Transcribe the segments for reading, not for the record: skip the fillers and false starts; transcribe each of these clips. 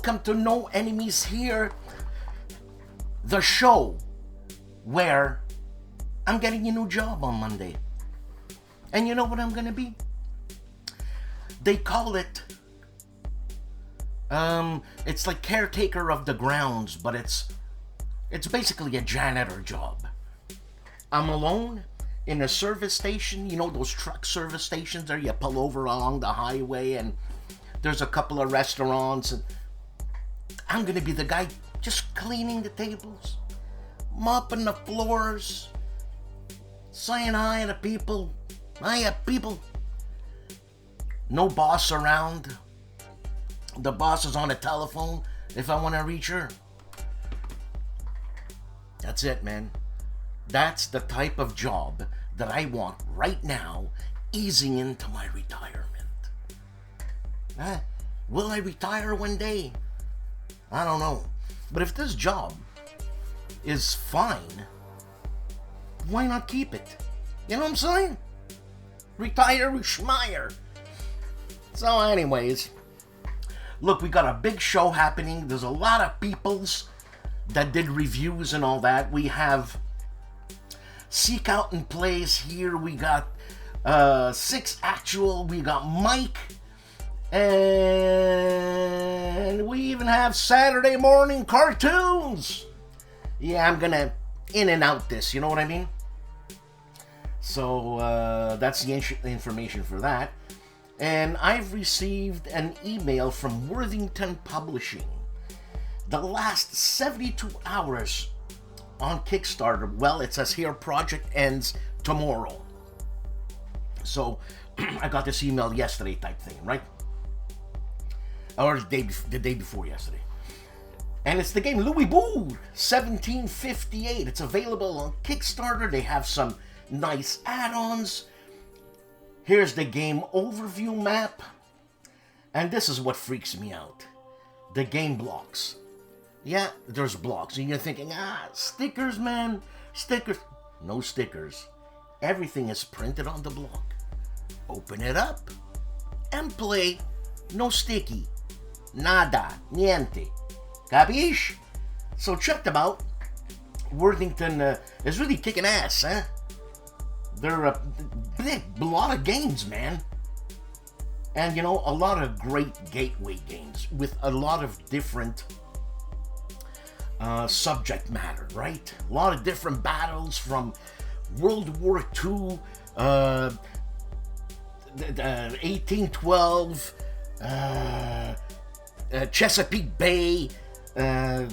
welcome to No Enemies Here, the show where I'm getting a new job on Monday. And you know what I'm gonna be? They call it, it's like caretaker of the grounds, but it's basically a janitor job. I'm alone in a service station, you know those truck service stations there you pull over along the highway and there's a couple of restaurants, and I'm gonna be the guy just cleaning the tables, mopping the floors, saying hi to people. Hiya, people. No boss around. The boss is on the telephone if I want to reach her. That's it, man. That's the type of job that I want right now, easing into my retirement. Will I retire one day? I don't know. But if this job is fine, why not keep it? You know what I'm saying? Retire, schmire. So anyways, look, we got a big show happening. There's a lot of peoples that did reviews and all that. We have Seek Out and Plays here. We got 6 Actual. We got Mike. And we even have Saturday morning cartoons. Yeah, I'm gonna in and out this, you know what I mean? So that's the information for that. And I've received an email from Worthington Publishing. The last 72 hours on Kickstarter, well, it says here project ends tomorrow. So I got this email yesterday type thing, right? Or the day before yesterday. And it's the game Louis Boo 1758. It's available on Kickstarter. They have some nice add-ons. Here's the game overview map. And this is what freaks me out. The game blocks. Yeah, there's blocks. And you're thinking, stickers, man. Stickers. No stickers. Everything is printed on the block. Open it up and play. No sticky. Nada. Niente. Capiche? So check them out. Worthington is really kicking ass, huh? They're a lot of games, man. And, you know, a lot of great gateway games with a lot of different subject matter, right? A lot of different battles from World War II, 1812, Chesapeake Bay, I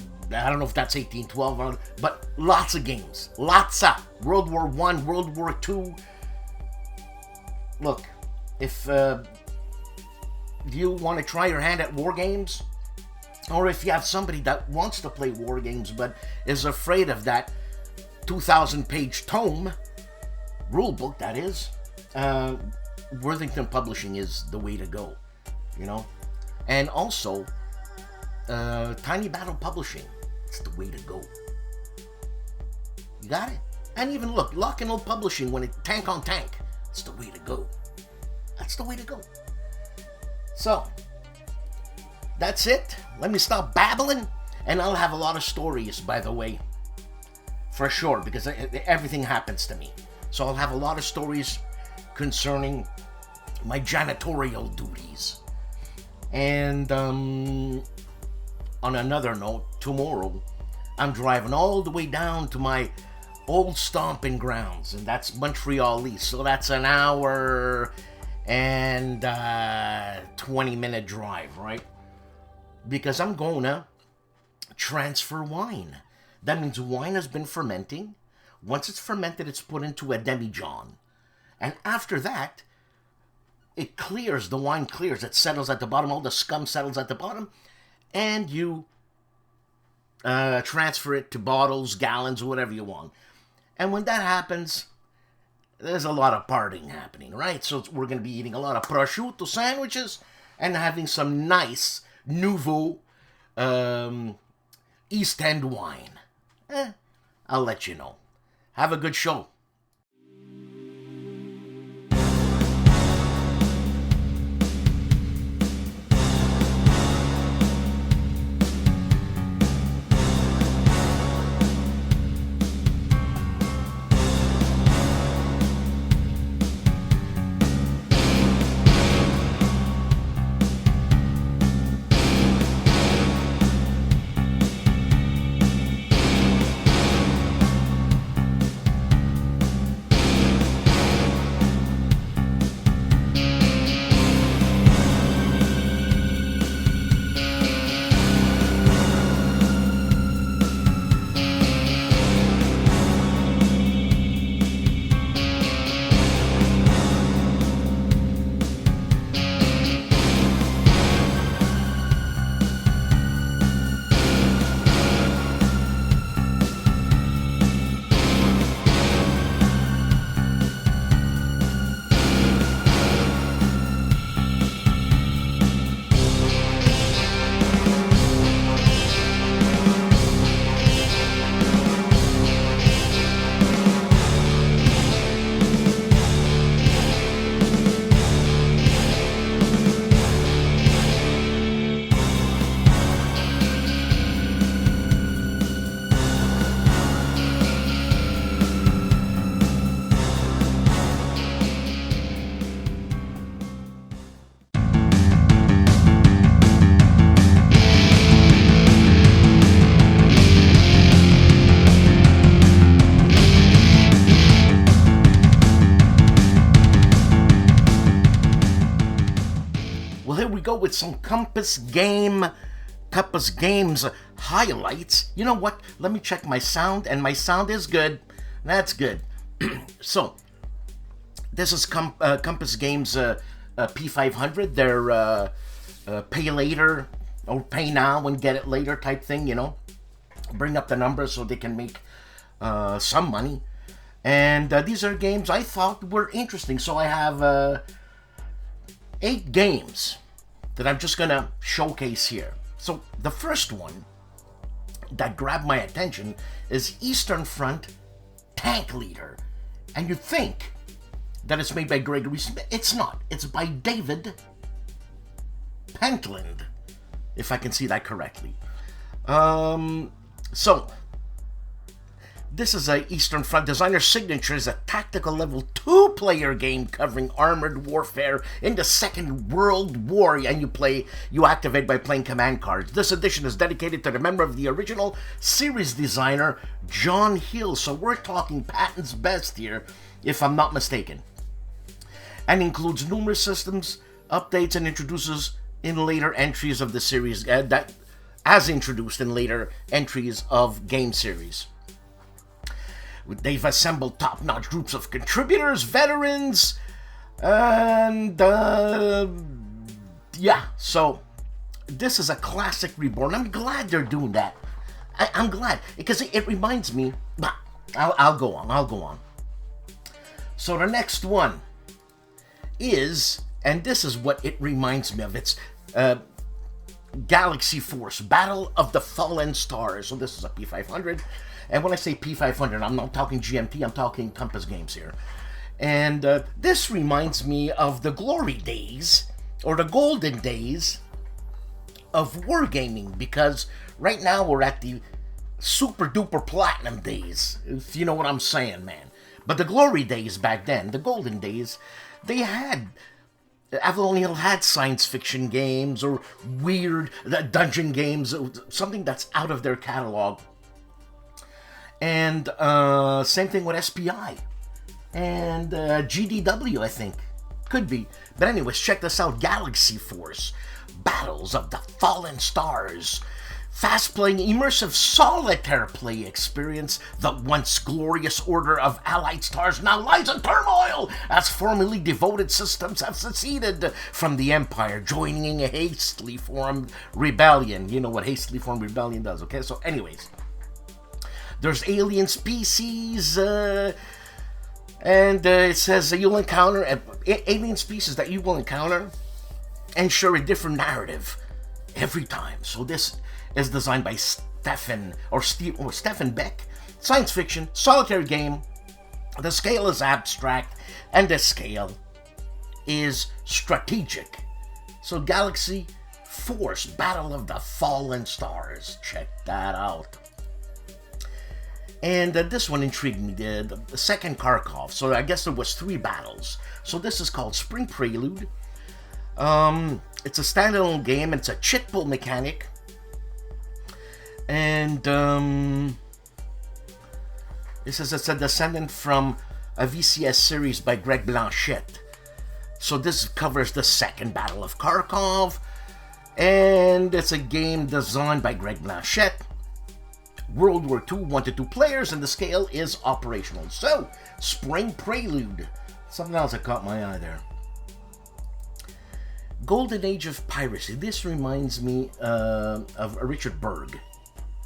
don't know if that's 1812, but lots of games. Lots of World War I, World War II. Look, if you want to try your hand at war games, or if you have somebody that wants to play war games but is afraid of that 2,000-page tome, rule book that is, Worthington Publishing is the way to go, you know? And also, Tiny Battle Publishing, it's the way to go. You got it? And even look, Lock and Load Publishing, when it tank on tank, it's the way to go. That's the way to go. So, that's it. Let me stop babbling, and I'll have a lot of stories, by the way, for sure, because everything happens to me. So I'll have a lot of stories concerning my janitorial duties. And on another note, tomorrow I'm driving all the way down to my old stomping grounds, and that's Montreal East. So that's an hour and 20-minute drive, right? Because I'm going to transfer wine. That means wine has been fermenting. Once it's fermented, it's put into a demijohn. And after that, it clears, the wine clears, it settles at the bottom, all the scum settles at the bottom, and you transfer it to bottles, gallons, whatever you want. And when that happens, there's a lot of partying happening, right? So we're going to be eating a lot of prosciutto sandwiches and having some nice nouveau East End wine. I'll let you know. Have a good show. go with some Compass Games highlights. You know what? Let me check my sound, and my sound is good. That's good. So, this is Compass Games P500. They're pay later or pay now and get it later type thing, you know. Bring up the numbers so they can make some money. And these are games I thought were interesting. So I have 8 games that I'm just gonna showcase here. So the first one that grabbed my attention is Eastern Front Tank Leader. And you think that it's made by Gregory Smith. It's not. It's by David Pentland, if I can see that correctly. So, this is a Eastern Front. Designer signature is a tactical level 2-player game covering armored warfare in the Second World War, and you activate by playing command cards. This edition is dedicated to the memory of the original series designer, John Hill. So we're talking patent's best here, if I'm not mistaken. And includes numerous systems, updates, and introduces in later entries of the series, as introduced in later entries of game series. They've assembled top-notch groups of contributors, veterans, and yeah, so this is a classic reborn. I'm glad they're doing that. I'm glad, because it reminds me, I'll go on. So the next one is, and this is what it reminds me of, it's Galaxy Force, Battle of the Fallen Stars. So this is a P500. And when I say P500, I'm not talking GMT, I'm talking Compass Games here. And this reminds me of the glory days, or the golden days, of Wargaming. Because right now we're at the super duper platinum days, if you know what I'm saying, man. But the glory days back then, the golden days, they had... Avalon Hill had science fiction games or weird dungeon games, something that's out of their catalog. And same thing with SPI and GDW, I think. Could be. But anyways, check this out. Galaxy Force, Battles of the Fallen Stars. Fast-playing, immersive solitaire play experience. The once glorious order of allied stars now lies in turmoil as formerly devoted systems have seceded from the Empire, joining a hastily formed rebellion. You know what hastily formed rebellion does, okay? So anyways, there's alien species, and it says that you'll encounter alien species that you will encounter and share a different narrative every time. So this is designed by Stefan Beck. Science fiction, solitary game. The scale is abstract, and the scale is strategic. So Galaxy Force, Battle of the Fallen Stars. Check that out. And this one intrigued me, the second Kharkov. So I guess there was 3 battles. So this is called Spring Prelude. It's a standalone game. It's a chit pull mechanic. And this is a descendant from a VCS series by Greg Blanchette. So this covers the second Battle of Kharkov. And it's a game designed by Greg Blanchette. World War II, 1 to 2 players, and the scale is operational. So, Spring Prelude. Something else that caught my eye there. Golden Age of Piracy. This reminds me of Richard Berg.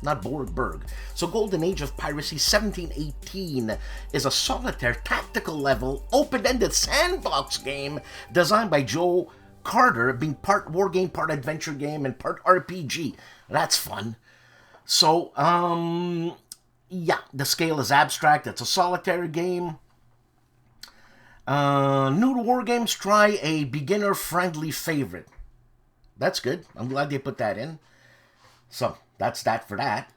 Not Berg. So Golden Age of Piracy 1718 is a solitaire tactical level open-ended sandbox game designed by Joe Carter, being part war game, part adventure game, and part RPG. That's fun. So, yeah, the scale is abstract. It's a solitaire game. New to war games, try a beginner-friendly favorite. That's good. I'm glad they put that in. So, that's that for that.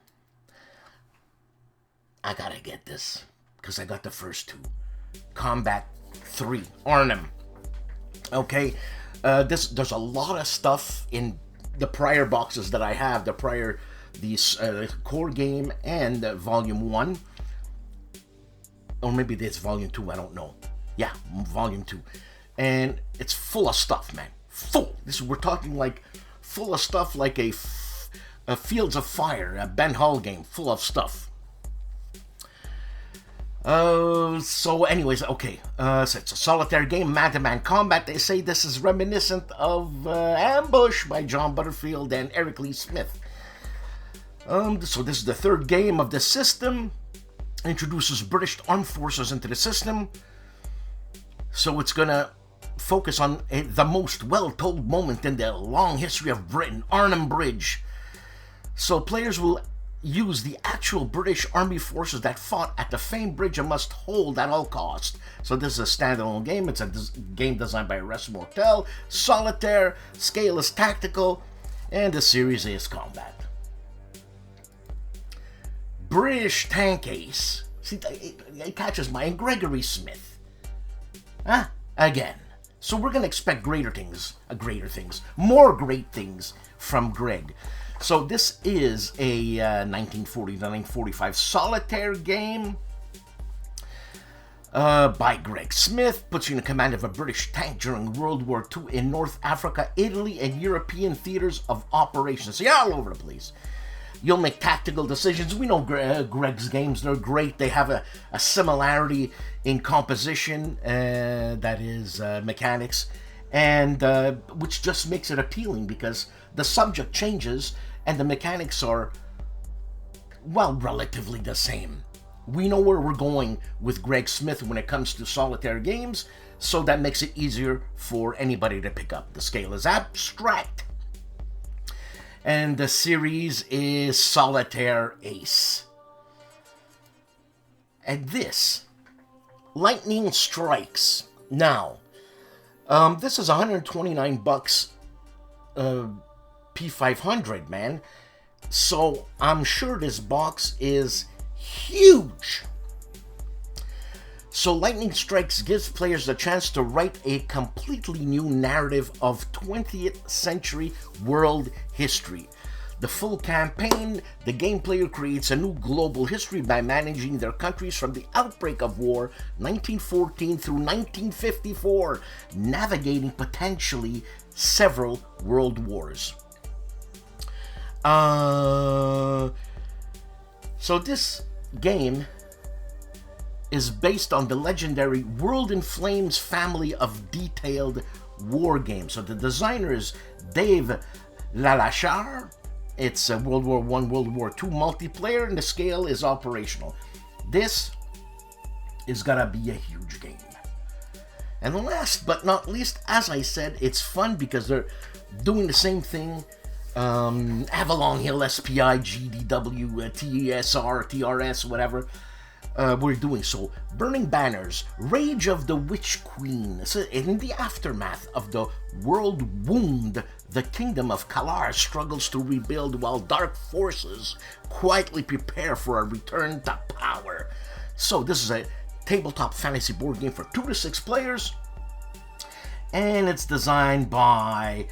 I gotta get this, because I got the first 2. Combat 3, Arnhem. Okay, there's a lot of stuff in the prior boxes that I have, the core game and volume 1. Or maybe it's volume 2, I don't know. Yeah, volume 2. And it's full of stuff, man. full. We're talking like full of stuff, like a Fields of Fire, a Ben Hull game, full of stuff. So anyways, okay. So it's a solitaire game, man-to-man combat. They say this is reminiscent of Ambush by John Butterfield and Eric Lee Smith. So this is the third game of the system. Introduces British Armed Forces into the system. So it's gonna focus on the most well-told moment in the long history of Britain, Arnhem Bridge. So players will use the actual British Army forces that fought at the famed bridge and must hold at all costs. So this is a standalone game. It's a game designed by Res Mortel, solitaire, scale is tactical, and the series is combat. British Tank Ace. See, it catches my eye. Gregory Smith. Again. So we're going to expect more great things from Greg. So this is a 1940-1945 solitaire game by Greg Smith. Puts you in command of a British tank during World War II in North Africa, Italy, and European theaters of operations. So you're all over the place. You'll make tactical decisions. We know Greg's games, they're great. They have a similarity in composition, that is mechanics, and which just makes it appealing because the subject changes and the mechanics are, well, relatively the same. We know where we're going with Greg Smith when it comes to solitaire games, so that makes it easier for anybody to pick up. The scale is abstract, and the series is Solitaire Ace. And this, Lightning Strikes. Now, this is $129 P500, man. So I'm sure this box is huge. So Lightning Strikes gives players the chance to write a completely new narrative of 20th century world history. The full campaign, the game player creates a new global history by managing their countries from the outbreak of war, 1914 through 1954, navigating potentially several world wars. So this game is based on the legendary World in Flames family of detailed war games. So the designer is Dave Lalachar. It's a World War I, World War II multiplayer, and the scale is operational. This is gonna be a huge game. And last but not least, as I said, it's fun because they're doing the same thing. Avalon Hill, SPI, GDW, TSR, TRS, whatever. We're doing so. Burning Banners, Rage of the Witch Queen. So in the aftermath of the world wound, the kingdom of Kalar struggles to rebuild while dark forces quietly prepare for a return to power. So this is a tabletop fantasy board game for 2 to 6 players, and it's designed by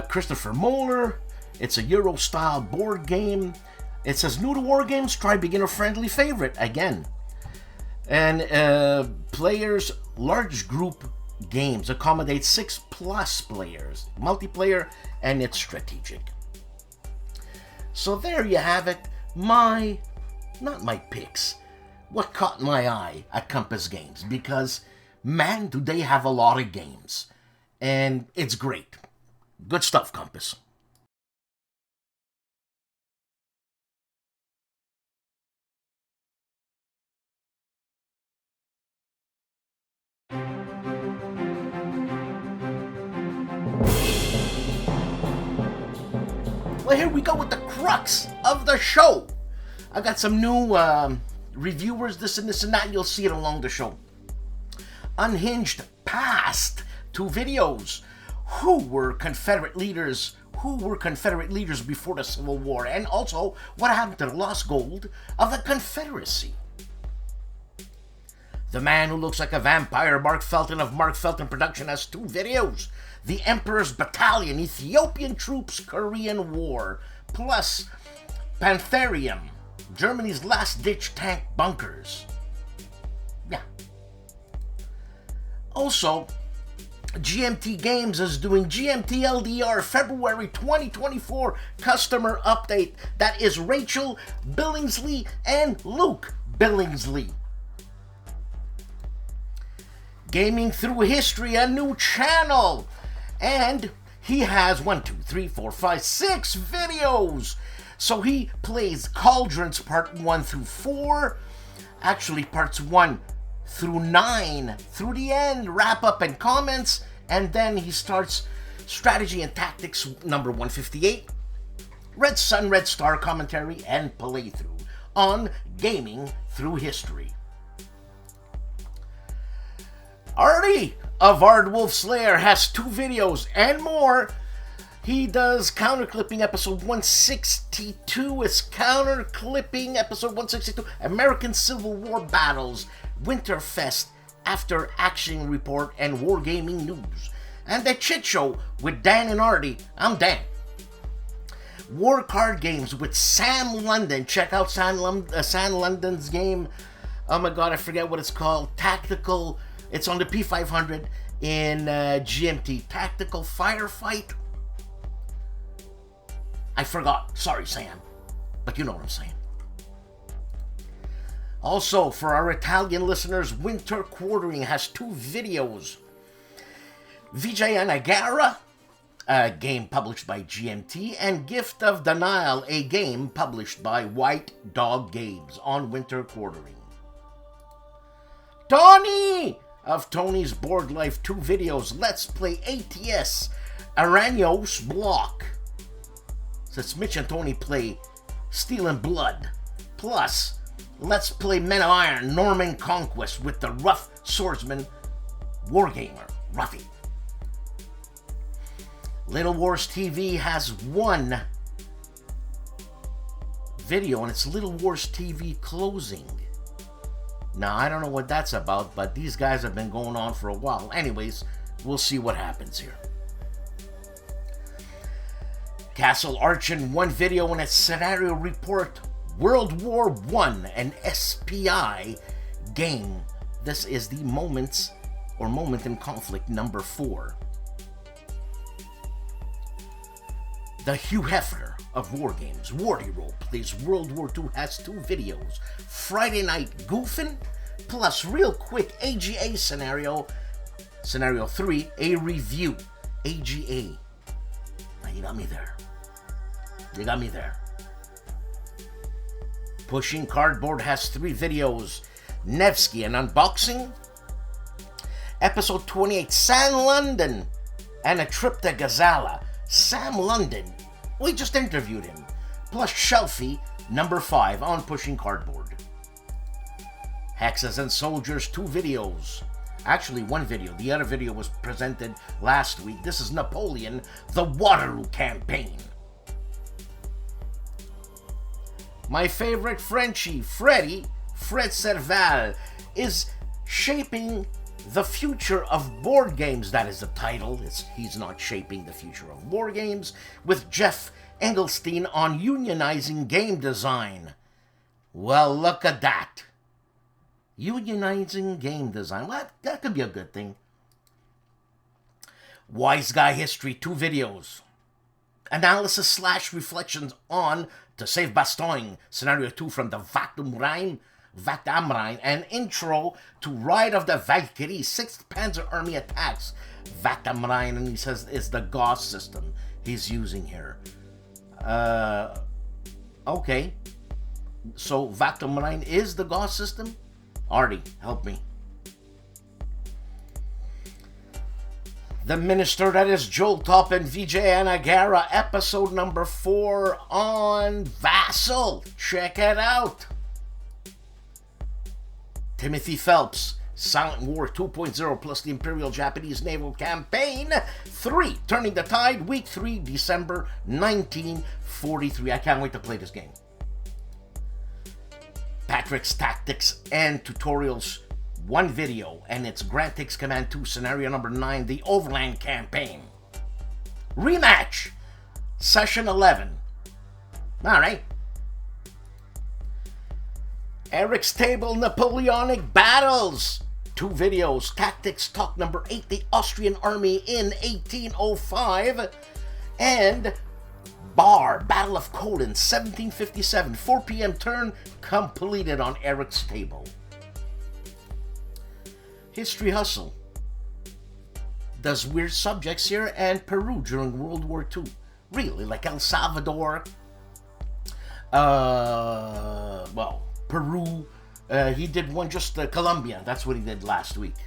Christopher Moeller. It's a Euro-style board game. It says, new to war games, try beginner-friendly favorite again. And players, large group games, accommodate 6+ players, multiplayer, and it's strategic. So there you have it, not my picks, what caught my eye at Compass Games, because man, do they have a lot of games, and it's great. Good stuff, Compass. Well, here we go with the crux of the show. I got some new reviewers, this and that. You'll see it along the show. Unhinged passed 2 videos. Who were Confederate leaders before the Civil War? And also, what happened to the lost gold of the Confederacy? The man who looks like a vampire, Mark Felton of Mark Felton Production, has 2 videos. The Emperor's Battalion, Ethiopian Troops, Korean War, plus Pantherium, Germany's last-ditch tank bunkers. Yeah. Also, GMT Games is doing GMT LDR February 2024 customer update. That is Rachel Billingsley and Luke Billingsley. Gaming Through History, a new channel. And he has 6 videos. So he plays Cauldrons Part 1 through 4. Actually, Parts 1 through 9. Through the end, wrap up and comments. And then he starts Strategy and Tactics number 158. Red Sun, Red Star commentary and playthrough on Gaming Through History. Artie of ARDWULF'S Lair has 2 videos and more. He does Counterclipping episode 162. It's Counterclipping episode 162. American Civil War Battles, Winterfest, After Action Report, and Wargaming News. And the Chit Show with Dan and Artie. I'm Dan. War Card Games with Sam London. Check out Sam London's game. Oh my god, I forget what it's called. Tactical... It's on the P500 in GMT. Tactical Firefight. I forgot. Sorry, Sam. But you know what I'm saying. Also, for our Italian listeners, Winter Quartering has 2 videos. Vijayana Gara, a game published by GMT, and Gift of Denial, a game published by White Dog Games on Winter Quartering. Tony! Of Tony's Board Life, 2 videos. Let's play ATS Araños Block. Since Mitch and Tony play Steel and Blood. Plus, let's play Men of Iron Norman Conquest with the Rough Swordsman Wargamer, Ruffy. Little Wars TV has 1 video, and it's Little Wars TV closing. Now, I don't know what that's about, but these guys have been going on for a while. Anyways, we'll see what happens here. Castle Archon, 1 video and its scenario report. World War I, an SPI game. This is the Moment in Conflict number 4. The Hugh Hefner of War Games, Wardy Roll, plays World War II, has 2 videos. Friday Night Goofin', plus real quick AGA Scenario 3, a review. AGA. Now you got me there. You got me there. Pushing Cardboard has 3 videos. Nevsky, an unboxing. Episode 28, Sam London, and a trip to Gazala. Sam London, we just interviewed him. Plus Shelfie, number 5 on Pushing Cardboard. Hexes and Soldiers, 2 videos. Actually, 1 video. The other video was presented last week. This is Napoleon, the Waterloo Campaign. My favorite Frenchie, Fred Serval, is shaping the future of board games. That is the title. He's not shaping the future of board games, with Jeff Engelstein on unionizing game design. Well, look at that. Unionizing game design. Well, that could be a good thing. Wise Guy History, 2 videos. Analysis / reflections on To Save Bastogne, Scenario 2 from the Vat am Rhein, and intro to Ride of the Valkyrie, 6th Panzer Army attacks. Vat am Rhein, and he says is the Gauss system he's using here. Okay. So Vat am Rhein is the Gauss system? Artie, help me. The Minister, that is Joel Top and Vijayana Gara, episode number 4 on Vassal. Check it out. Timothy Phelps, Silent War 2.0 plus the Imperial Japanese Naval Campaign 3, Turning the Tide, Week 3, December 1943. I can't wait to play this game. Patrick's Tactics and Tutorials, 1 video, and it's Grantix Command 2, Scenario number 9, the Overland Campaign. Rematch, Session 11. Alright. Eric's Table Napoleonic Battles, 2 videos. Tactics Talk number 8, the Austrian Army in 1805. And Bar, Battle of Kolin, 1757, 4 p.m. turn completed on Eric's table. History Hustle does weird subjects here, and Peru during World War II. Really, like El Salvador, well, Peru. He did one just Colombia. That's what he did last week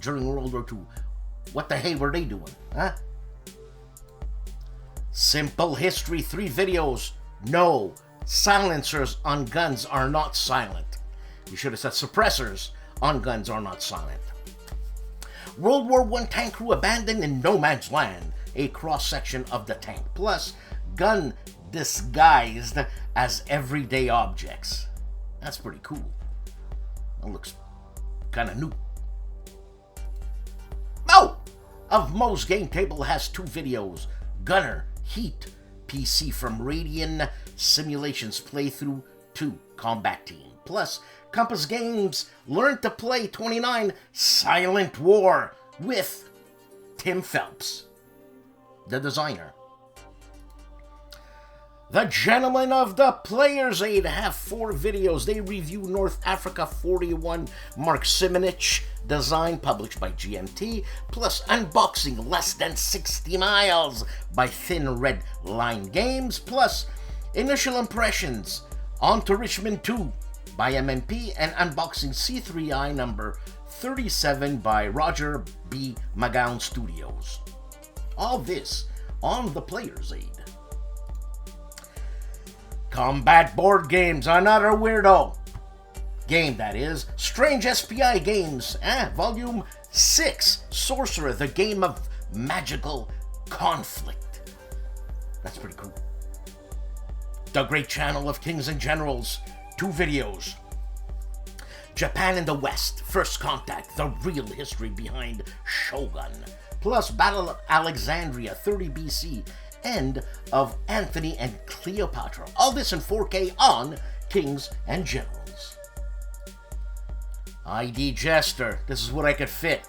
during World War II. What the hey were they doing, huh? Simple History, 3 videos. No, silencers on guns are not silent. You should have said suppressors on guns are not silent. World War I tank crew abandoned in no man's land. A cross-section of the tank. Plus, gun disguised as everyday objects. That's pretty cool. That looks kind of new. Mo of Mo's Game Table has 2 videos. Gunner Heat PC from Radian Simulations Playthrough 2 Combat Team. Plus, Compass Games Learn to Play 29 Silent War with Tim Phelps, the designer. The Gentlemen of the Player's Aid have 4 videos. They review North Africa 41 Mark Simonich design published by GMT, plus unboxing Less Than 60 Miles by Thin Red Line Games, plus initial impressions On to Richmond 2 by MMP, and unboxing C3I number 37 by Roger B. McGowan Studios. All this on the Player's Aid. Combat Board Games, another weirdo game, that is. Strange SPI Games, Volume 6, Sorcerer, the Game of Magical Conflict. That's pretty cool. The Great Channel of Kings and Generals, 2 videos. Japan in the West, First Contact, the real history behind Shogun. Plus Battle of Alexandria, 30 BC, End of Anthony and Cleopatra. All this in 4K on Kings and Generals. ID Jester, this is what I could fit.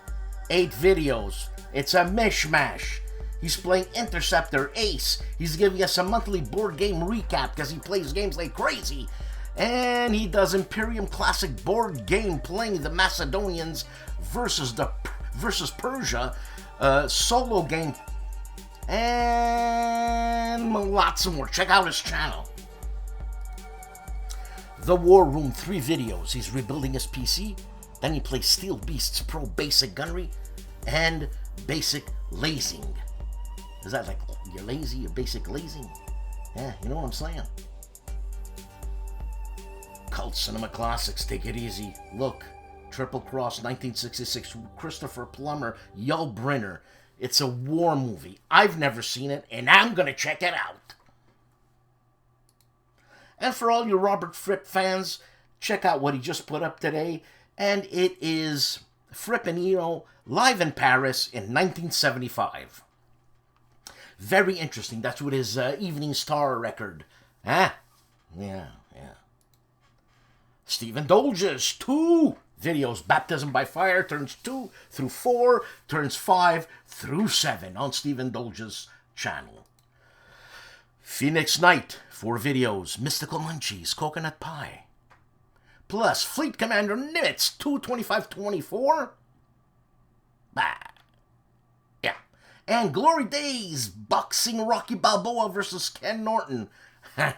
8 videos. It's a mishmash. He's playing Interceptor Ace. He's giving us a monthly board game recap because he plays games like crazy. And he does Imperium Classic board game playing the Macedonians versus Persia solo game. And lots more. Check out his channel. The War Room, 3 videos. He's rebuilding his PC. Then he plays Steel Beasts Pro Basic Gunnery and Basic Lazing. Is that like you're lazy, you're basic lazing? Yeah, you know what I'm saying. Cult Cinema Classics, take it easy. Look, Triple Cross 1966, Christopher Plummer, Yul Brynner. It's a war movie. I've never seen it, and I'm gonna check it out. And for all you Robert Fripp fans, check out what he just put up today. And it is Fripp and Eno live in Paris in 1975. Very interesting. That's with his Evening Star record. Yeah. Stephen Dolge's 2 videos. Baptism by Fire, turns 2 through 4, turns 5 through 7 on Stephen Dolge's channel. Phoenix Knight, 4 videos. Mystical Munchies, Coconut Pie. Plus Fleet Commander Nimitz, 22524. Bah. Yeah. And Glory Days, Boxing Rocky Balboa versus Ken Norton. Ken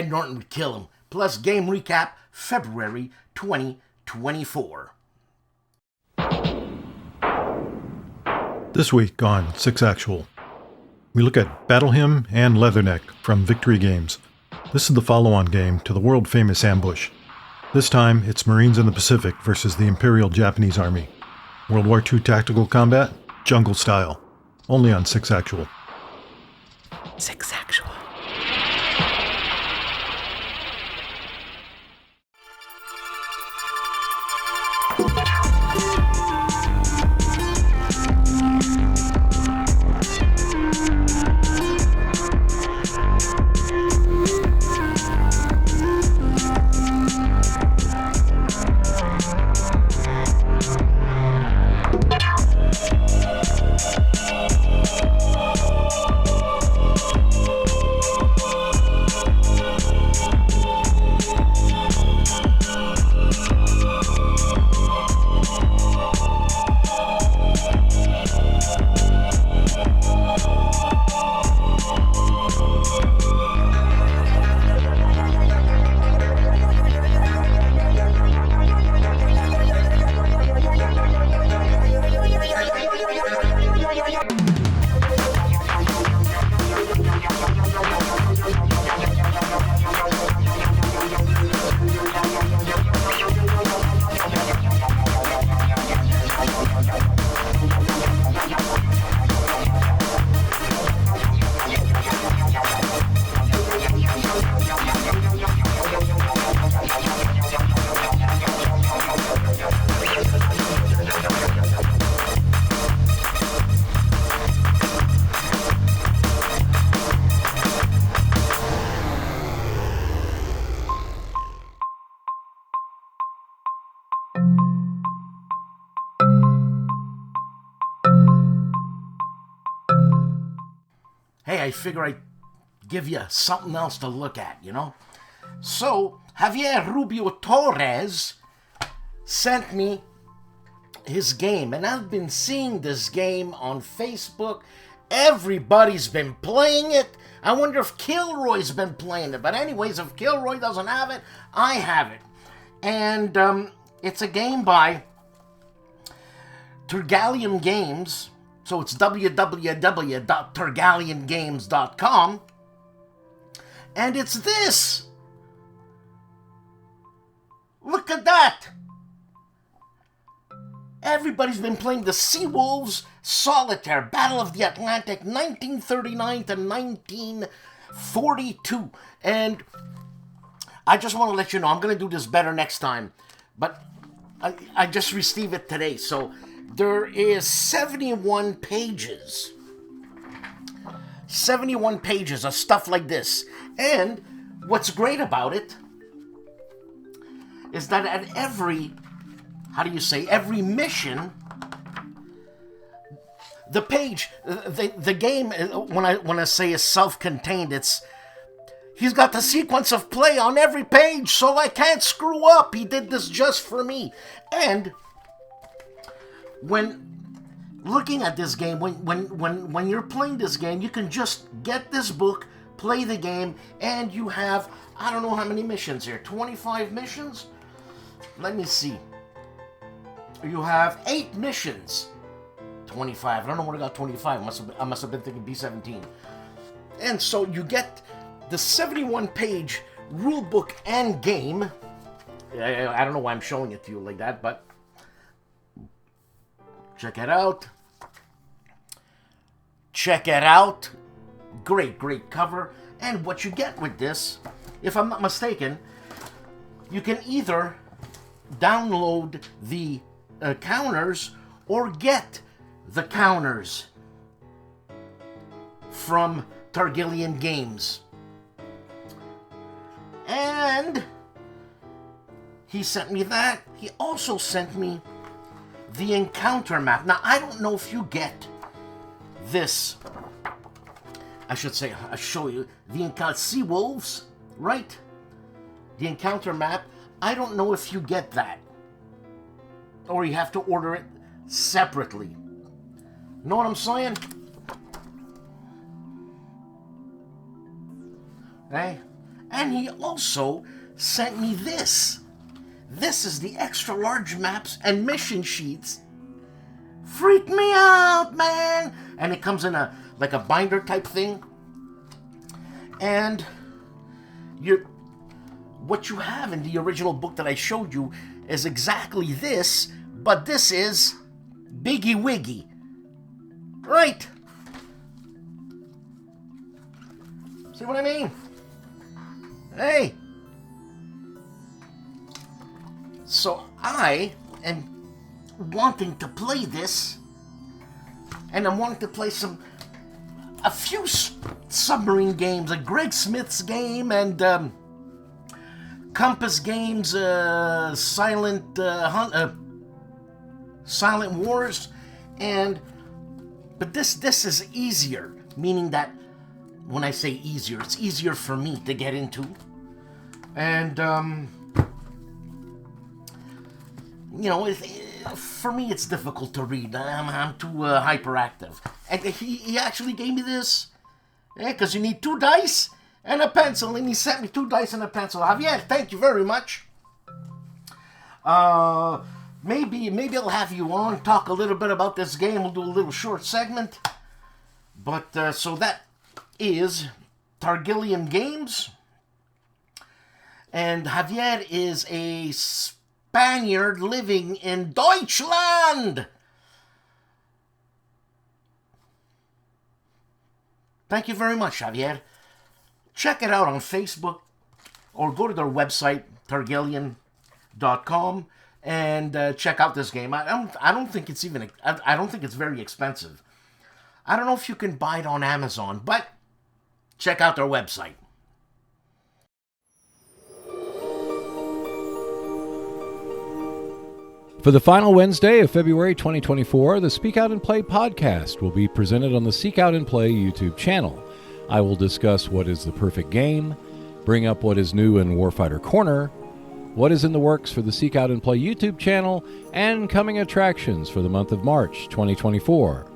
Norton would kill him. Plus game recap, February 2024. This week on 6 Actual, we look at Battle Hymn and Leatherneck from Victory Games. This is the follow-on game to the world-famous Ambush. This time, it's Marines in the Pacific versus the Imperial Japanese Army. World War II tactical combat, jungle style. Only on 6 Actual. 6 Actual. hey, I figure I'd give you something else to look at, you know? So, Javier Rubio Torres sent me his game, and I've been seeing this game on Facebook. Everybody's been playing it. I wonder if Kilroy's been playing it. But anyways, if Kilroy doesn't have it, I have it. And it's a game by Tergallium Games. So it's www.tergalliumgames.com. And it's this. Look at that. Everybody's been playing the SeaWolves Solitaire, Battle of the Atlantic, 1939 to 1942. And I just want to let you know, I'm going to do this better next time. But I just received it today. So there is 71 pages. 71 pages of stuff like this. And what's great about it is that at every every mission, the page, the game, when I say is self-contained, he's got the sequence of play on every page, so I can't screw up. He did this just for me. And when looking at this game, when you're playing this game, you can just get this book, play the game, and you have, I don't know how many missions here, 25 missions? Let me see. You have 8 missions. 25. I don't know what I got 25. I must have been thinking B-17. And so you get the 71-page rule book and game. I don't know why I'm showing it to you like that, but check it out. Check it out. Great, great cover. And what you get with this, if I'm not mistaken, you can either download the counters or get the counters from Tergallium Games. And he sent me that. He also sent me the encounter map. Now, I don't know if you get this. I should say, I'll show you the encounter. SeaWolves, right? The encounter map. I don't know if you get that, or you have to order it separately. Know what I'm saying? Hey? And he also sent me this. This is the extra large maps and mission sheets. Freak me out, man! And it comes in a like a binder type thing. And what you have in the original book that I showed you is exactly this, but this is Biggie Wiggy. Right? See what I mean? Hey! So I am wanting to play this, and I'm wanting to play a few submarine games, like Greg Smith's game and Compass Games, Silent Wars, but this is easier, meaning that when I say easier, it's easier for me to get into, and you know, for me it's difficult to read. I'm too hyperactive, and he actually gave me this, because you need 2 dice and a pencil, and he sent me 2 dice and a pencil. Javier, thank you very much. Maybe I'll have you on, talk a little bit about this game. We'll do a little short segment. But, so that is Tergallium Games. And Javier is a Spaniard living in Deutschland. Thank you very much, Javier. Check it out on Facebook or go to their website, tergallium.com, and check out this game. I don't think it's even, I don't think it's very expensive. I don't know if you can buy it on Amazon, but check out their website. For the final Wednesday of February 2024, the Speak Out and Play podcast will be presented on the Seek Out and Play YouTube channel. I will discuss what is the perfect game, bring up what is new in Warfighter Corner, what is in the works for the Seek Out and Play YouTube channel, and coming attractions for the month of March 2024.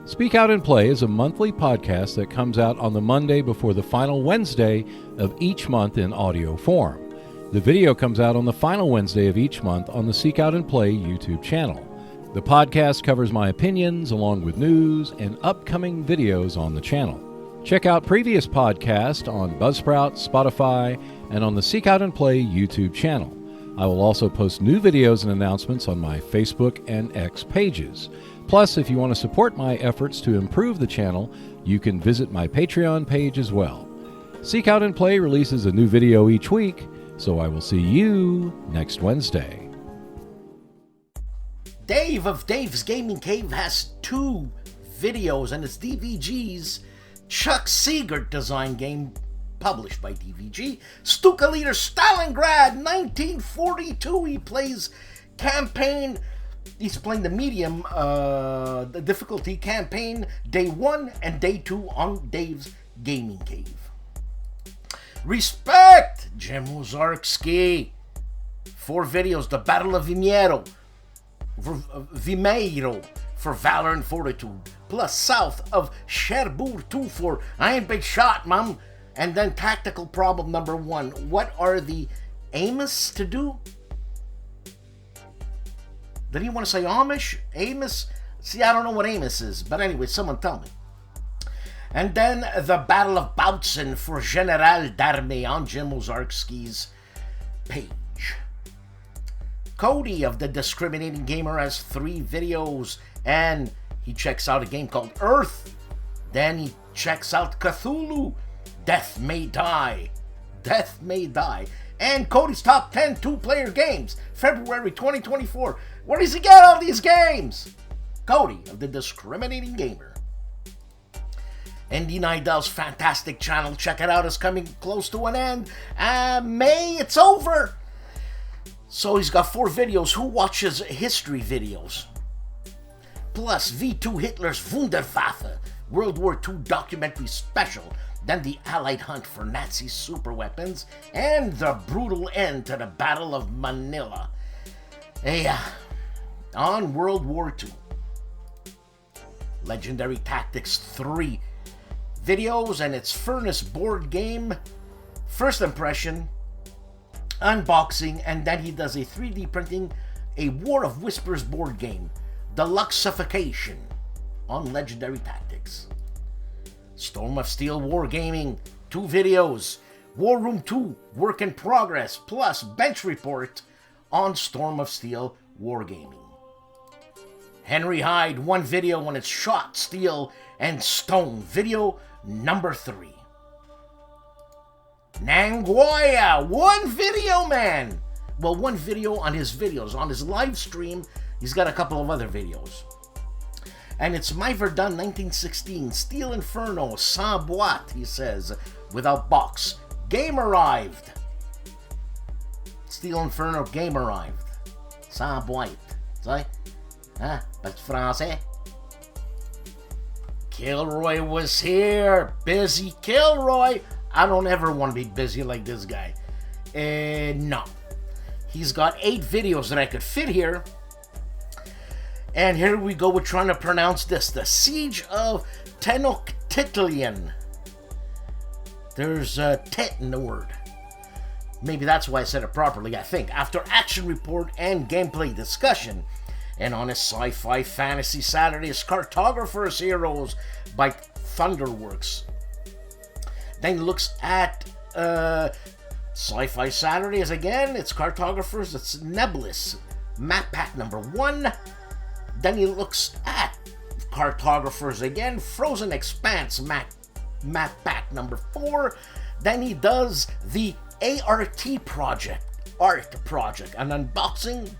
Speak Out and Play is a monthly podcast that comes out on the Monday before the final Wednesday of each month in audio form. The video comes out on the final Wednesday of each month on the Seek Out and Play YouTube channel. The podcast covers my opinions along with news and upcoming videos on the channel. Check out previous podcasts on Buzzsprout, Spotify, and on the Seek Out and Play YouTube channel. I will also post new videos and announcements on my Facebook and X pages. Plus, if you want to support my efforts to improve the channel, you can visit my Patreon page as well. Seek Out and Play releases a new video each week, so I will see you next Wednesday. Dave of Dave's Gaming Cave has 2 videos, and it's DVG's Chuck Seegert design game published by DVG. Stuka Leader Stalingrad 1942. He plays campaign. He's playing the medium, the difficulty campaign, day 1 and day 2 on Dave's Gaming Cave. Respect! Jim Ozarski. 4 videos. The Battle of Vimeiro for Valor and Fortitude. Plus South of Cherbourg 2 for I ain't been shot, mum. And then tactical problem number 1. What are the Amos to do? Did he want to say Amish? Amos? See, I don't know what Amos is. But anyway, someone tell me. And then the Battle of Bautzen for General d'Armée on Jim Ozarski's page. Cody of the Discriminating Gamer has 3 videos, and he checks out a game called Earth. Then he checks out Cthulhu. Death May Die. Death May Die. And Cody's top 10 2-player games, February 2024. Where does he get all these games? Cody of the Discriminating Gamer. Andy Nidell's fantastic channel, check it out, is coming close to an end. May, it's over. So he's got 4 videos. Who watches history videos? Plus V2 Hitler's Wunderwaffe, World War II documentary special. Then the Allied hunt for Nazi superweapons, and the brutal end to the Battle of Manila. On World War II. Legendary Tactics 3 videos, and its Furnace board game, first impression, unboxing, and then he does a 3D printing, a War of Whispers board game, Deluxeification on Legendary Tactics. Storm of Steel Wargaming, 2 videos, War Room 2, Work in Progress, plus Bench Report on Storm of Steel Wargaming. Henry Hyde, 1 video when it's Shot, Steel, and Stone, video number 3. Nangoya, 1 video, man! Well, 1 video on his videos. On his live stream, he's got a couple of other videos. And it's My Verdun 1916, Steel Inferno, sans boîte, he says, without box. Game arrived. Steel Inferno, game arrived. Sans boîte. Sorry? Huh? But français? KilRoyWasHere. Busy Kilroy. I don't ever want to be busy like this guy. No. He's got 8 videos that I could fit here. And here we go with trying to pronounce this. The Siege of Tenochtitlan. There's a tit in the word. Maybe that's why I said it properly, I think. After action report and gameplay discussion. And on a sci-fi fantasy Saturdays, Cartographer's Heroes by Thunderworks. Then looks at Sci-Fi Saturdays again. It's Cartographers. It's Nebulous. Map pack number 1. Then he looks at Cartographers again. Frozen Expanse map pack number 4. Then he does the art project, an unboxing.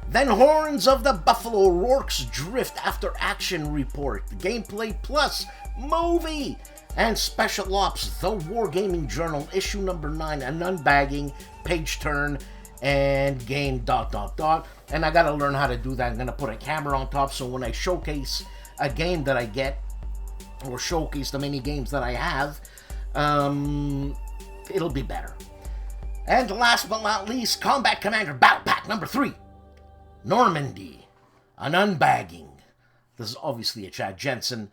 Then Horns of the Buffalo, Rourke's Drift after action report, gameplay plus movie, and Special Ops, The Wargaming Journal, issue number 9, an unbagging, page turn, and game ... And I gotta learn how to do that. I'm gonna put a camera on top so when I showcase a game that I get, or showcase the many games that I have, it'll be better. And last but not least, Combat Commander Battle Pack number 3, Normandy, an unbagging. This is obviously a Chad Jensen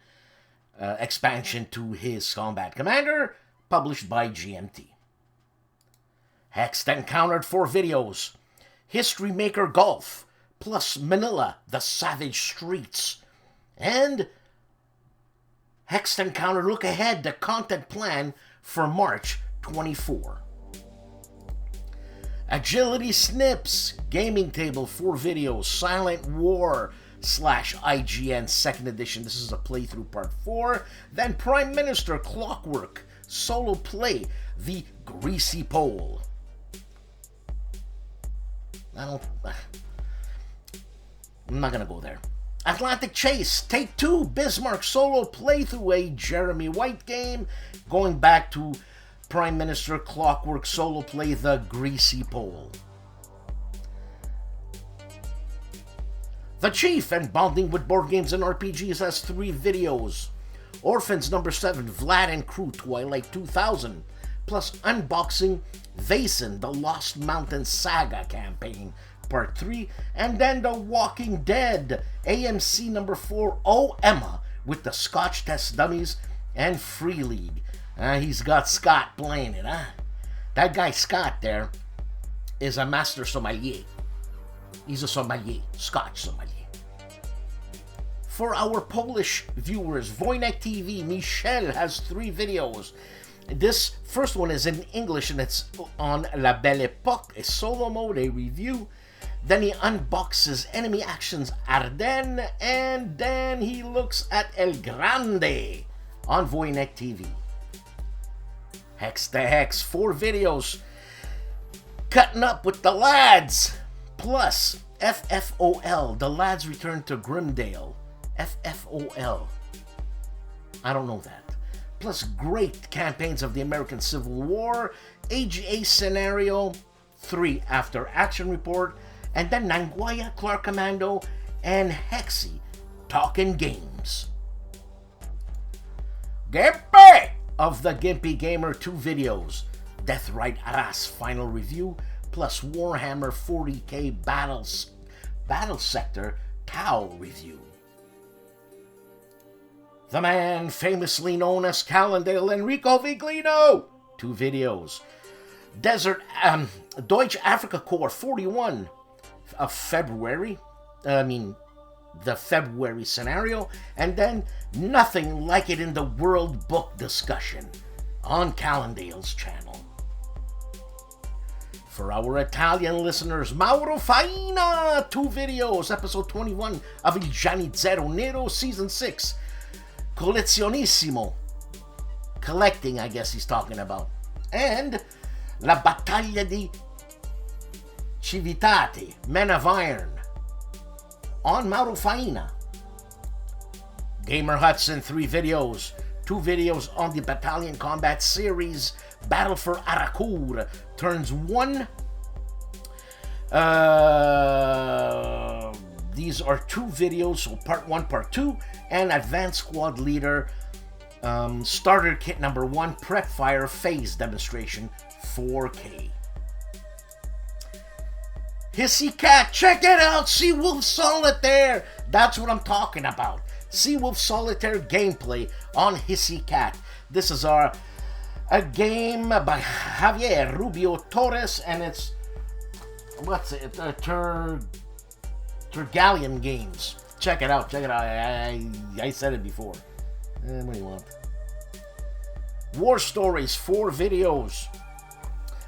expansion to his Combat Commander, published by GMT. Hexed Encountered 4 videos, History Maker Golf, plus Manila, The Savage Streets, and Hexed Encounter Look Ahead, the content plan for March 24. Agility Snips, Gaming Table, 4 videos, Silent War / IGN 2nd edition. This is a playthrough part 4. Then Prime Minister Clockwork, solo play, The Greasy Pole. I'm not gonna go there. Atlantic Chase, Take 2, Bismarck solo playthrough, a Jeremy White game, going back to Prime Minister Clockwork solo play, The Greasy Pole. The Chief and Bonding with Board Games and RPGs has 3 videos. Orphans number 7, Vlad and Crew, Twilight 2000, plus unboxing Vaesen, the Lost Mountain Saga campaign, part 3, and then The Walking Dead, AMC number 4, Oh Emma, with the Scotch Test Dummies and Free League. He's got Scott playing it, huh? That guy Scott there is a master sommelier. He's a sommelier, Scotch sommelier. For our Polish viewers, Wojenik TV, Michel has 3 videos. This first one is in English and it's on La Belle Époque, a solo mode, a review. Then he unboxes Enemy Actions Ardennes, and then he looks at El Grande on Wojenik TV. Hex to Hex, 4 videos, Cutting Up with the Lads, plus FFOL, The Lads Return to Grimdale. FFOL. I don't know that. Plus great campaigns of the American Civil War, AGA Scenario, 3 After Action Report, and then Nanguaya Clark Commando and HEXES Talking Games. GIMPY of the GIMPY Gamer, 2 videos, Deathrite Arras final review, plus Warhammer 40k Battle Sector Tau review. The man famously known as Calandale, Enrico Viglino, 2 videos. Deutsche Africa Corps 41 of February, the February scenario, and then Nothing Like It in the World book discussion on Calandale's channel. For our Italian listeners, Mauro Faina, 2 videos, episode 21 of Il Giannizzero Nero, season 6, Collezionissimo, collecting, I guess he's talking about, and La Battaglia di Civitate, Men of Iron, on Mauro Faina. Gamer Hudson, 3 videos, 2 videos on the Battalion Combat series, Battle for Arakur, turns 1. These are 2 videos, so part 1, part 2, and Advanced Squad Leader, Starter Kit number 1, Prep Fire Phase Demonstration, 4K. Hissy Cat, check it out, SeaWolves Solitaire, that's what I'm talking about. SeaWolves Solitaire gameplay on Hissy Cat. This is a game by Javier Rubio Torres, and it's, Tergalian Games. Check it out, I said it before. What do you want? War Stories, 4 videos.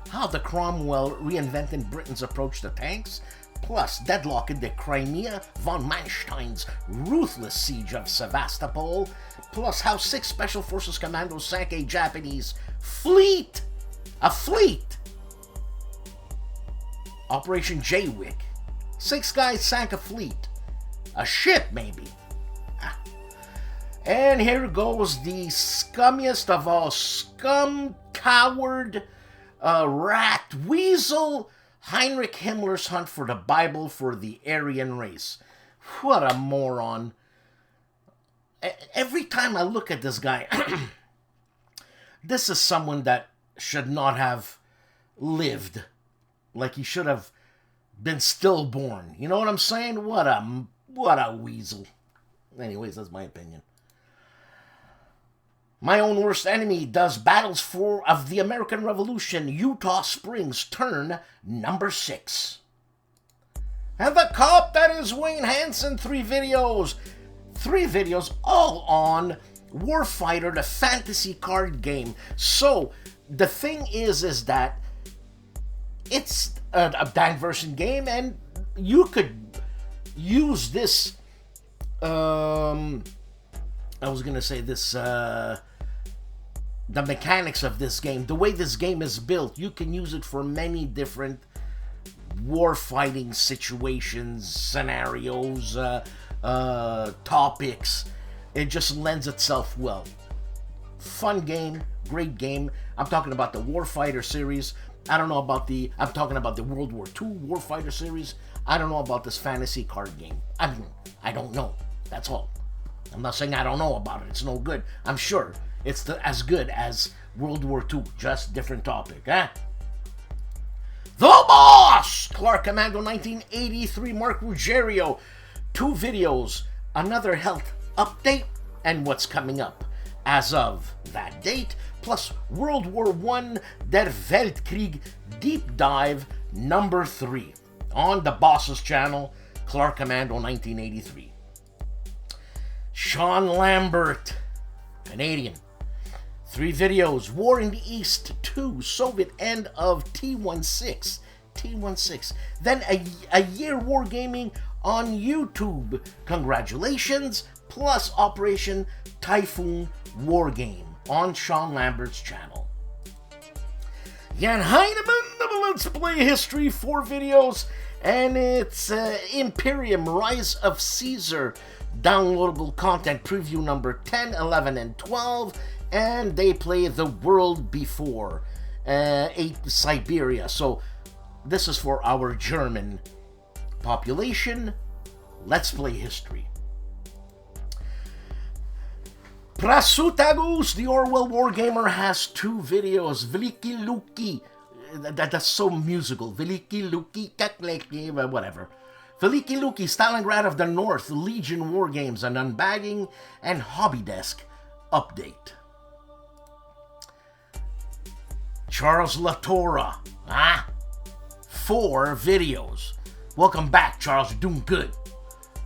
How the Cromwell reinvented Britain's approach to tanks, plus Deadlock in the Crimea, von Manstein's ruthless siege of Sevastopol, plus how 6 Special Forces commandos sank a Japanese fleet. A fleet! Operation Jaywick. 6 guys sank a fleet. A ship, maybe. And here goes the scummiest of all scum, coward, rat, weasel, Heinrich Himmler's hunt for the Bible for the Aryan race. What a moron. every time I look at this guy, this is someone that should not have lived. Like he should have been stillborn. You know what I'm saying? What a weasel. Anyways, that's my opinion. My Own Worst Enemy does Battles of the American Revolution, Utah Springs, turn number 6. And the cop that is Wayne Hansen, 3 videos. 3 videos all on Warfighter, the fantasy card game. So, the thing is that it's a diversion game, and you could use this, I was going to say this, the mechanics of this game, the way this game is built, you can use it for many different war-fighting situations, scenarios, topics. It just lends itself well. Fun game, great game. I'm talking about the Warfighter series. I'm talking about the World War II Warfighter series. I don't know about this fantasy card game. I don't know. That's all. I'm not saying I don't know about it. It's no good. I'm sure it's as good as World War II, just different topic, eh? The Boss! Clark Commando 1983, Mark Ruggiero. 2 videos, another health update, and what's coming up as of that date, plus World War I, Der Weltkrieg Deep Dive number 3 on the Boss's channel, Clark Commando 1983. Sean Lambert, Canadian. 3 videos, War in the East 2, Soviet end of T16. Then a year wargaming on YouTube. Congratulations, plus Operation Typhoon Wargame on Sean Lambert's channel. Jan Heinemann of Let's Play History, 4 videos, and it's Imperium Rise of Caesar downloadable content preview number 10, 11, and 12, and they play The World Before, 8 Siberia. So this is for our German population. Let's Play History. Prasutagus, the Orwell Wargamer, has 2 videos. Veliki Luki, that's so musical. Veliki Luki, whatever. Veliki Luki, Stalingrad of the North, Legion Wargames, an unbagging and hobby desk update. Charles Latora, 4 videos. Welcome back, Charles, you're doing good.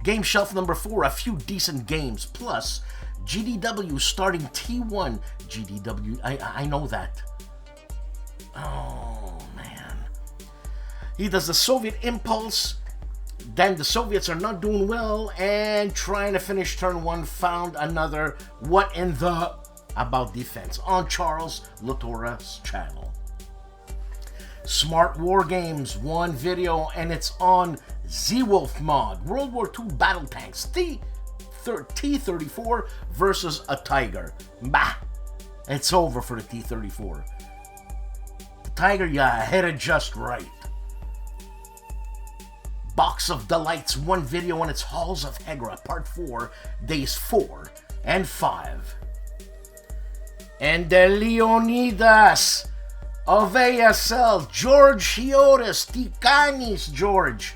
Game Shelf number 4, a few decent games, plus GDW starting T1. GDW, I know that. Oh, man. He does the Soviet Impulse, then the Soviets are not doing well, and trying to finish turn 1, found another what in the about defense on Charles Latora's channel. Smart War Games, 1 video, and it's on SeaWolves mod. World War II battle tanks, T-34 versus a Tiger. Bah, it's over for the T-34. The Tiger, you hit it just right. Box of Delights, 1 video on its Halls of Hegra, part 4, days 4 and 5. And the Leonidas of ASL, George Hiotis, Tikanis George,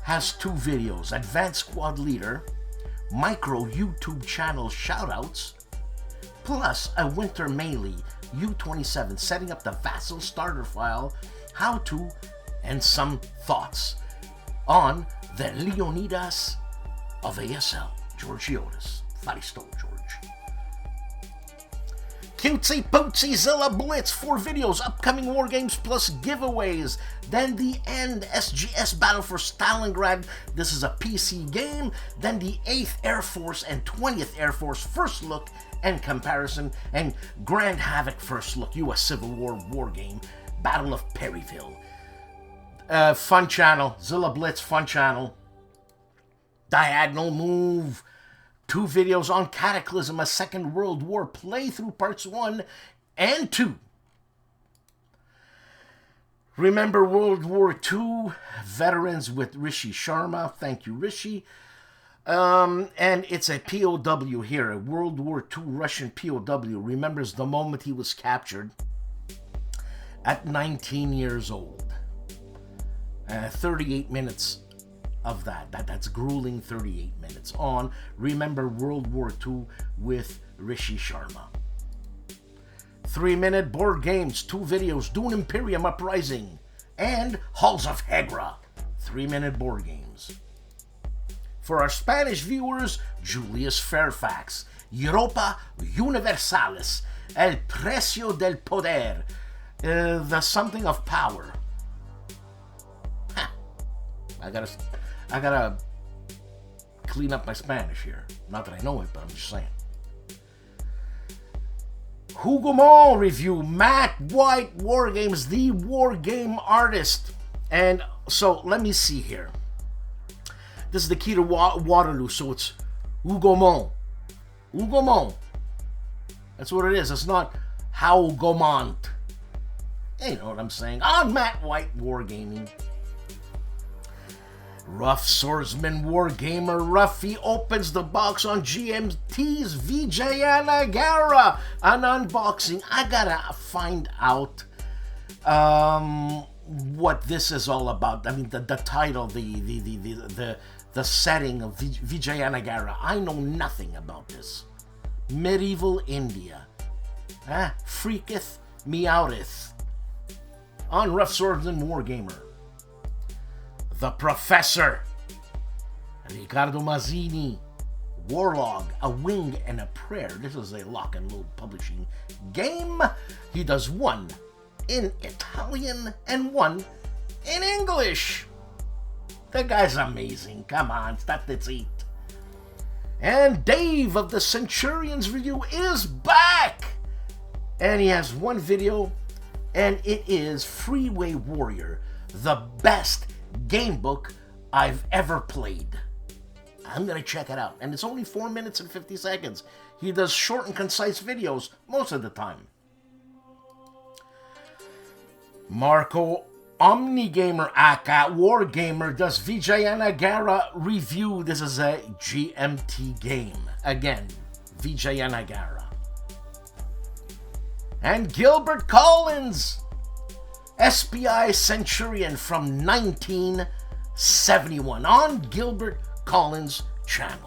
has 2 videos. Advanced Squad Leader, micro YouTube channel shoutouts, plus a Winter Melee U-27 setting up the Vassal starter file, how to, and some thoughts on the Leonidas of ASL, George Hiotis. Faristo, George. Cutesy Pootsy Zilla Blitz, 4 videos, upcoming wargames plus giveaways. Then the End SGS Battle for Stalingrad, this is a PC game. Then the 8th Air Force and 20th Air Force first look and comparison. And Grand Havoc first look, US Civil War wargame, Battle of Perryville. Fun channel, Zilla Blitz, fun channel. Diagonal Move, 2 videos on Cataclysm, a Second World War playthrough, parts 1 and 2. Remember World War II veterans with Rishi Sharma. Thank you, Rishi. And it's a POW here, a World War II Russian POW, remembers the moment he was captured at 19 years old. 38 minutes of that's grueling 38 minutes on Remember World War II with Rishi Sharma. 3-minute board games, 2 videos, Dune Imperium Uprising, and Halls of Hegra, 3-minute board games. For our Spanish viewers, Julius Fairfax, Europa Universalis, El Precio del Poder, the something of power. I gotta clean up my Spanish here. Not that I know it, but I'm just saying. Hugomon review, Matt White Wargames, the war game artist. And so let me see here. This is the key to Waterloo, so it's Hugomon. Hugomon. That's what it is. It's not Haugomont. You know what I'm saying. On Matt White Wargaming. Rough Swordsman Wargamer Ruffy opens the box on GMT's Vijayanagara. An unboxing. I gotta find out what this is all about. I mean, the title, the setting of Vijayanagara. I know nothing about this. Medieval India. Freaketh meoweth. On Rough Swordsman Wargamer. The Professor, Riccardo Mazzini, Warlog, A Wing and a Prayer. This is a lock and load publishing game. He does 1 in Italian and 1 in English. The guy's amazing. Come on, stop the seat. And Dave of the Centurions Review is back. And he has 1 video, and it is Freeway Warrior, the best game book I've ever played. I'm gonna check it out, and it's only 4 minutes and 50 seconds. He does short and concise videos most of the time. Marco Omnigamer aka Wargamer does Vijayanagara review. This is a GMT game. Again, Vijayanagara. And Gilbert Collins, SPI Centurion from 1971 on Gilbert Collins' channel.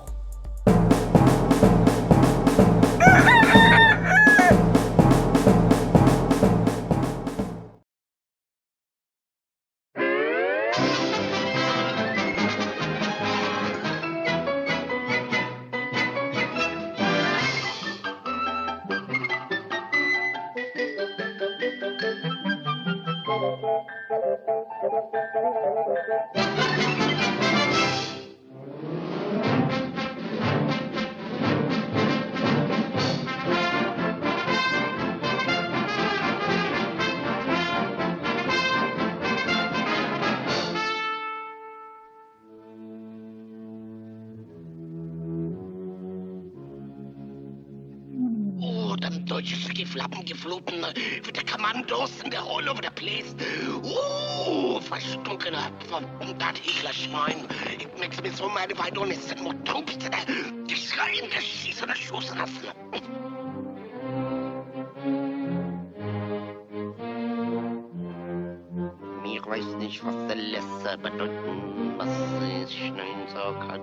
Flappen geflogen, with the commandos and they're all over the place. Ooh, verstunkene Hüpfer und das Heglerschwein. It makes me so mad if I don't listen more troops to the schreien, the schießen, the schussen lassen. Ich weiß nicht, was der Lässe bedeuten, was ich schnell sagen kann.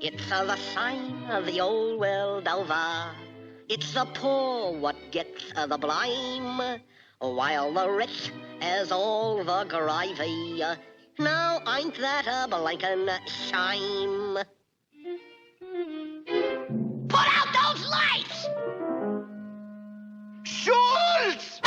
It's the sign of the old world over. It's the poor what gets the blame, while the rich has all the gravy. Now ain't that a blinkin' shame? Put out those lights! Schultz!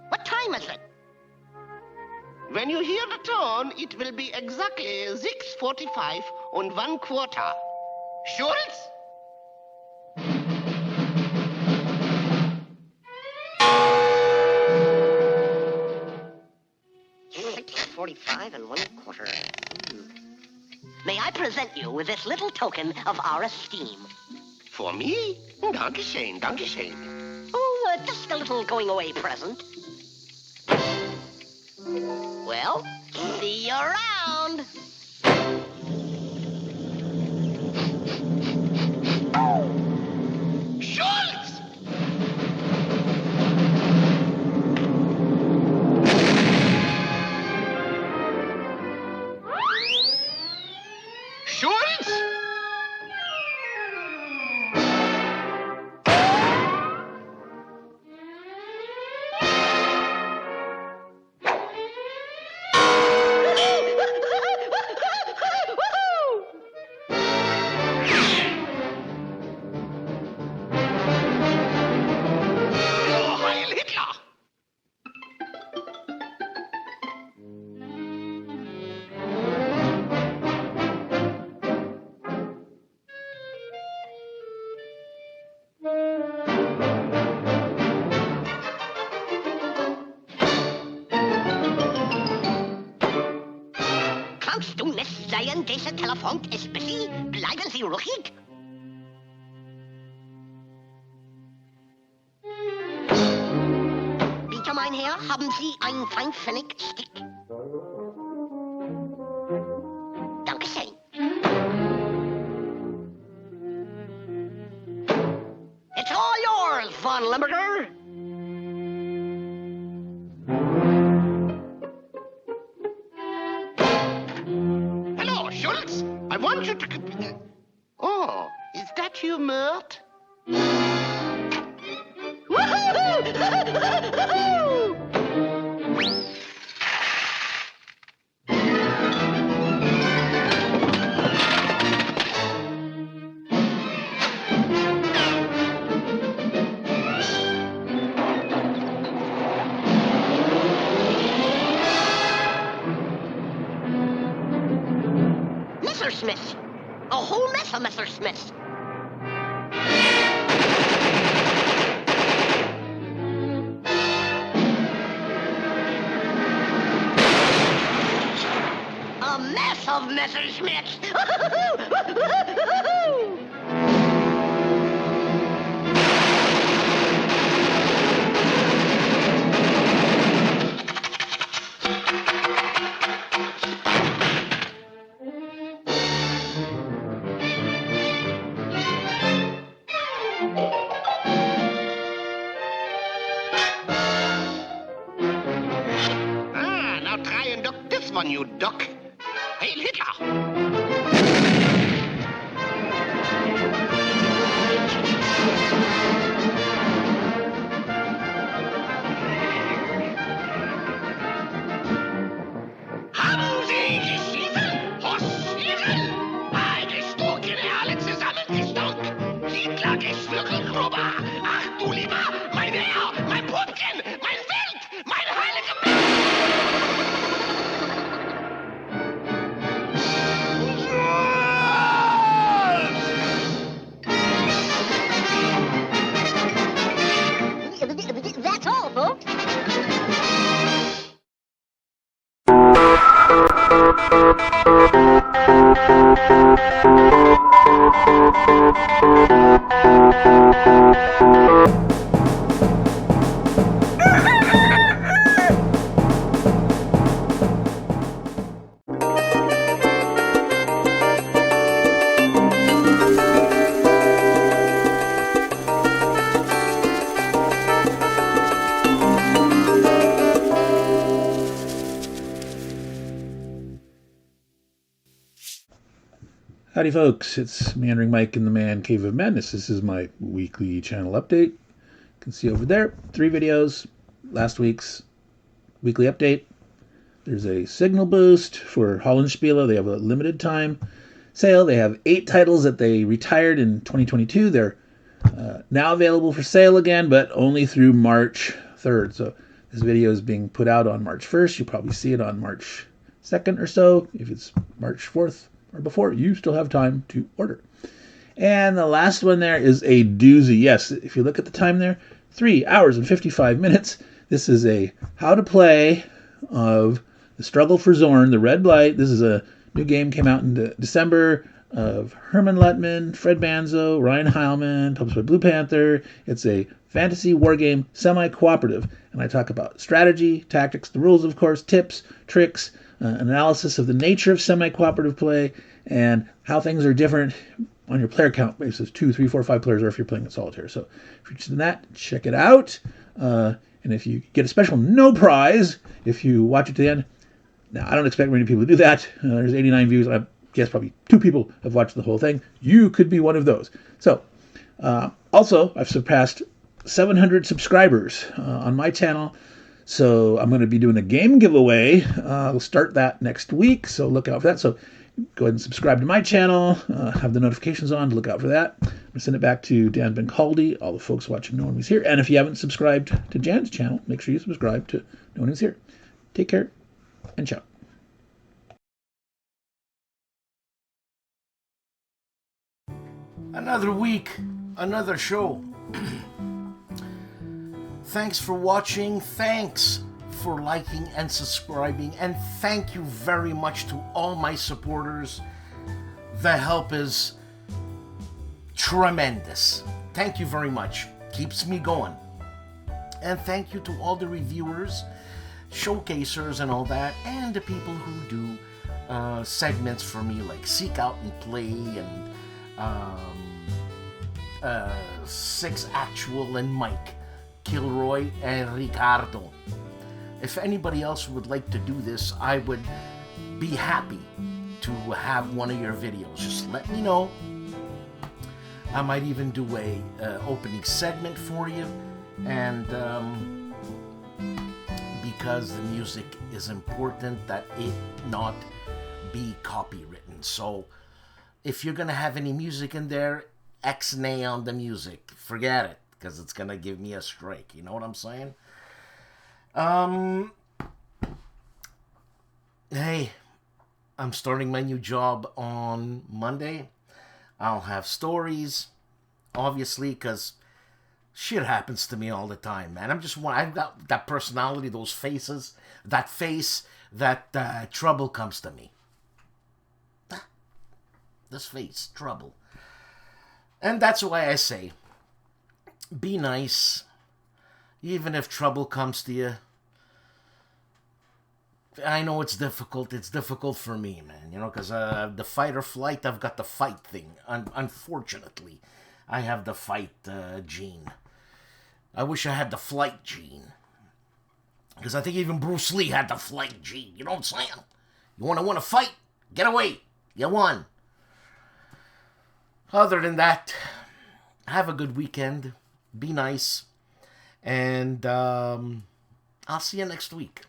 What time is it? When you hear the tone, it will be exactly 6:45 and 1/4. Schultz? $6.45 and 1/4. May I present you with this little token of our esteem? For me? Dankeschön, Dankeschön. Oh, just a little going-away present. Well, see you around. Schultz! Schultz! Kannst du nicht sehen, dieser Telefon ist busy? Bleiben Sie ruhig. Bitte, mein Herr, haben Sie einen 5-Pfennig-Stick? Dankeschön. It's all yours, Von Limburger. Hello, Schultz. I want you to... Oh, is that you, Mert? Messerschmitt. A whole mess of Messerschmitt. A mess of Messerschmitt. Now try and duck this one, you duck. Hail Hitler! Haben Sie geschieden? Hosschieden? Eine Stuke alle zusammengestockt. Hitler geschwürgelgruber. Ach du lieber, mein Herr, mein Pumpkin, mein Wild, mein heiliger Mensch. Howdy folks, it's Meandering Mike in the Man Cave of Madness. This is my weekly channel update. You can see over there, 3 videos. Last week's weekly update. There's a signal boost for HOLLANDSPIELE. They have a limited time sale. They have 8 titles that they retired in 2022. They're now available for sale again, but only through March 3rd. So this video is being put out on March 1st. You'll probably see it on March 2nd or so. If it's March 4th or before, you still have time to order. And the last one there is a doozy. Yes, if you look at the time there, 3 hours and 55 minutes. This is a how to play of The Struggle for Zorn, The Red Blight. This is a new game, came out in December, of Herman Luttman, Fred Banzo, Ryan Heilman, published by Blue Panther. It's a fantasy war game, semi-cooperative. And I talk about strategy, tactics, the rules, of course, tips, tricks, analysis of the nature of semi-cooperative play, and how things are different on your player count basis, 2, 3, 4, 5 players, or if you're playing in solitaire. So if you're interested in that, check it out. And if you get a special no prize if you watch it to the end. Now, I don't expect many people to do that. There's 89 views, and I guess probably 2 people have watched the whole thing. You could be one of those. So, also, I've surpassed 700 subscribers on my channel. So I'm going to be doing a game giveaway. We'll start that next week, so look out for that. So go ahead and subscribe to my channel. Have the notifications on to look out for that. I'm going to send it back to Dan Bencaldi, all the folks watching No One Who's Here. And if you haven't subscribed to Jan's channel, make sure you subscribe to No One Who's Here. Take care, and ciao. Another week, another show. Thanks for watching, thanks for liking and subscribing, and thank you very much to all my supporters. The help is tremendous. Thank you very much. Keeps me going. And thank you to all the reviewers, showcasers and all that, and the people who do segments for me like Seek Out and Play and 6 Actual and Mike, KilRoy and Ricardo. If anybody else would like to do this, I would be happy to have one of your videos. Just let me know. I might even do a opening segment for you, and because the music is important, that it not be copywritten. So if you're gonna have any music in there, X-nay on the music. Forget it, because it's gonna give me a strike. You know what I'm saying? Hey, I'm starting my new job on Monday. I'll have stories, obviously, because shit happens to me all the time, man. I've got that personality, those faces, that face, that trouble comes to me. This face, trouble. And that's why I say, be nice, even if trouble comes to you. I know it's difficult. It's difficult for me, man. You know, because the fight or flight, I've got the fight thing. Unfortunately, I have the fight gene. I wish I had the flight gene. Because I think even Bruce Lee had the flight gene. You know what I'm saying? You want to win a fight? Get away. You won. Other than that, have a good weekend. Be nice. And I'll see you next week.